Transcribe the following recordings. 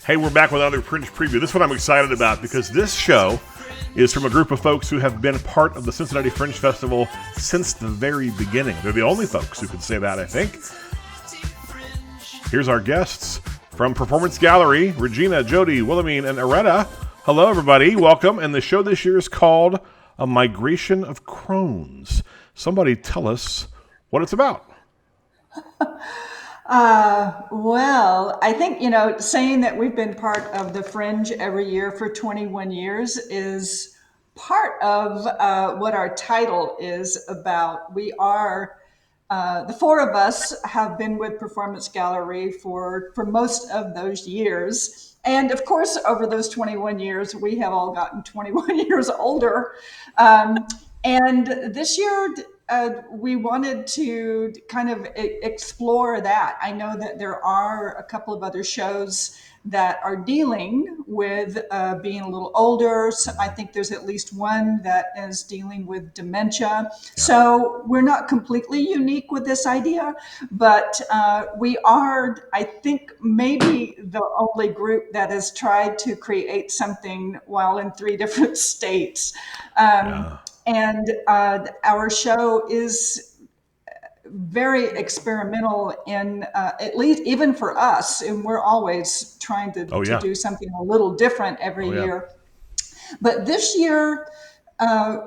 Hey, we're back with another Fringe preview. This one I'm excited about because this show is from a group of folks who have been part of the Cincinnati Fringe Festival since the very beginning. They're the only folks who can say that, I think. Here's our guests from Performance Gallery, Regina, Jody, Wilhelmine, and Aretta. Hello, everybody. Welcome. And the show this year is called A Migration of Crones. Somebody tell us what it's about. Well, I think, saying that we've been part of the Fringe every year for 21 years is part of what our title is about. We are, the four of us have been with Performance Gallery for most of those years. And of course, over those 21 years, we have all gotten 21 years older. And this year, we wanted to kind of explore that. I know that there are a couple of other shows that are dealing with being a little older. So I think there's at least one that is dealing with dementia. Yeah. So we're not completely unique with this idea, but we are, I think, maybe the only group that has tried to create something while in 3 different states. And our show is very experimental in, at least even for us, and we're always trying to do something a little different every year. But this year,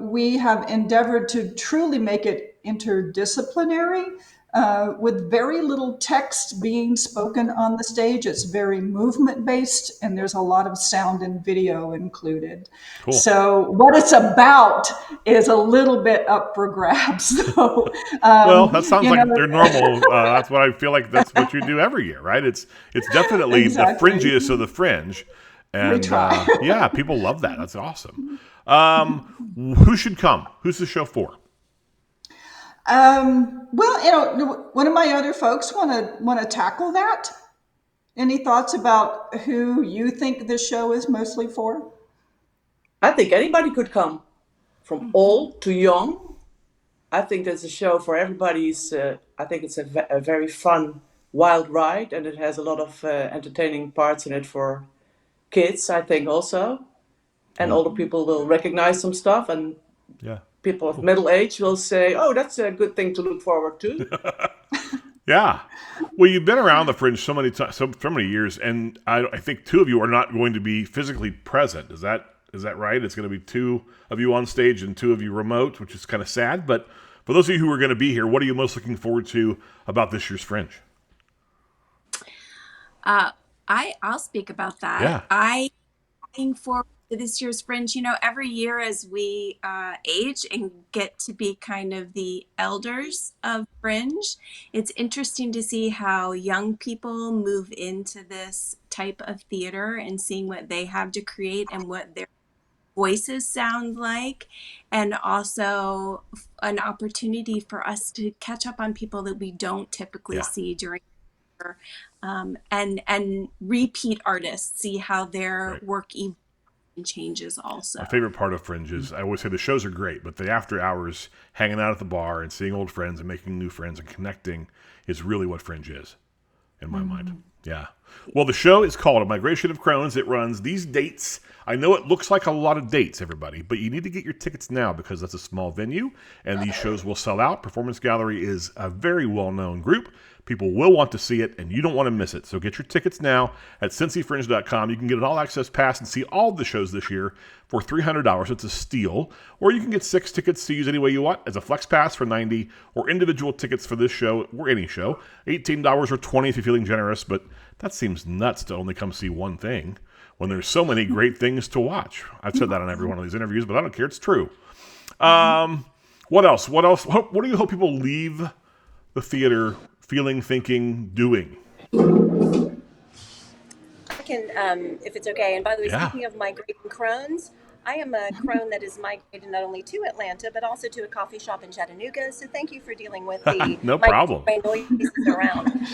we have endeavored to truly make it interdisciplinary. With very little text being spoken on the stage. It's very movement based, and there's a lot of sound and video included. Cool. So what it's about is a little bit up for grabs. So, well, that sounds like they're normal. That's what I feel like. That's what you do every year, right? It's definitely exactly. The fringiest of the fringe, and we try. Yeah, people love that. That's awesome. Who should come? Who's the show for? Well, one of my other folks want to tackle that. Any thoughts about who you think this show is mostly for? I think anybody could come, from old to young. I think there's a show for everybody's. I think it's a very fun, wild ride, and it has a lot of entertaining parts in it for kids, I think also. And older people will recognize some stuff, and people of middle age will say, oh, that's a good thing to look forward to. Yeah. Well, you've been around the Fringe so many times, so many years, and I think 2 of you are not going to be physically present. Is that right? It's going to be 2 of you on stage and 2 of you remote, which is kind of sad. But for those of you who are going to be here, what are you most looking forward to about this year's Fringe? I'll speak about that. Yeah. I'm looking forward to this year's Fringe. Every year as we age and get to be kind of the elders of Fringe, it's interesting to see how young people move into this type of theater and seeing what they have to create and what their voices sound like, and also an opportunity for us to catch up on people that we don't typically see during the year, and repeat artists, see how their work evolves. Changes also. My favorite part of Fringe is, I always say the shows are great, but the after hours hanging out at the bar and seeing old friends and making new friends and connecting is really what Fringe is in my mind. Yeah. Well, the show is called A Migration of Crones. It runs these dates. I know it looks like a lot of dates, everybody, but you need to get your tickets now because that's a small venue and these shows will sell out. Performance Gallery is a very well-known group. People will want to see it, and you don't want to miss it. So get your tickets now at cincyfringe.com. You can get an all-access pass and see all of the shows this year for $300. It's a steal. Or you can get 6 tickets to use any way you want as a flex pass for $90, or individual tickets for this show or any show, $18 or $20 if you're feeling generous. But that seems nuts to only come see one thing when there's so many great things to watch. I've said that on every one of these interviews, but I don't care. It's true. What else? What do you hope people leave the theater feeling, thinking, doing? I can, if it's okay. And by the way, speaking of migrating Crones, I am a Crone that is migrated not only to Atlanta, but also to a coffee shop in Chattanooga. So thank you for dealing with the no problem. noises around.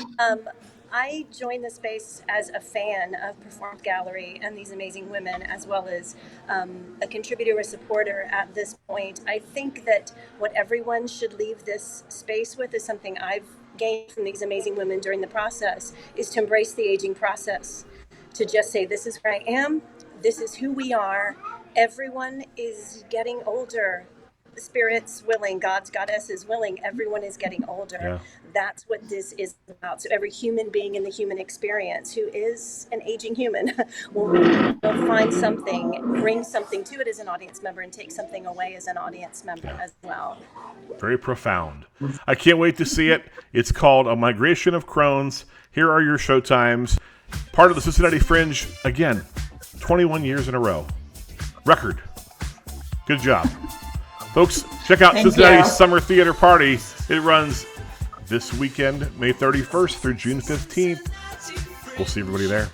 I joined the space as a fan of Performance Gallery and these amazing women, as well as a contributor, a supporter at this point. I think that what everyone should leave this space with is something I've gained from these amazing women during the process, is to embrace the aging process, to just say, this is where I am, this is who we are. Everyone is getting older. Spirit's willing, God's goddess is willing, everyone is getting older. Yeah. That's what this is about. So every human being in the human experience who is an aging human will find something, bring something to it as an audience member, and take something away as an audience member as well. Very profound. I can't wait to see it. It's called A Migration of Crones. Here are your show times. Part of the Cincinnati Fringe, again, 21 years in a row. Record. Good job. Folks, check out Cincinnati's Summer Theater Party. It runs this weekend, May 31st through June 15th. We'll see everybody there.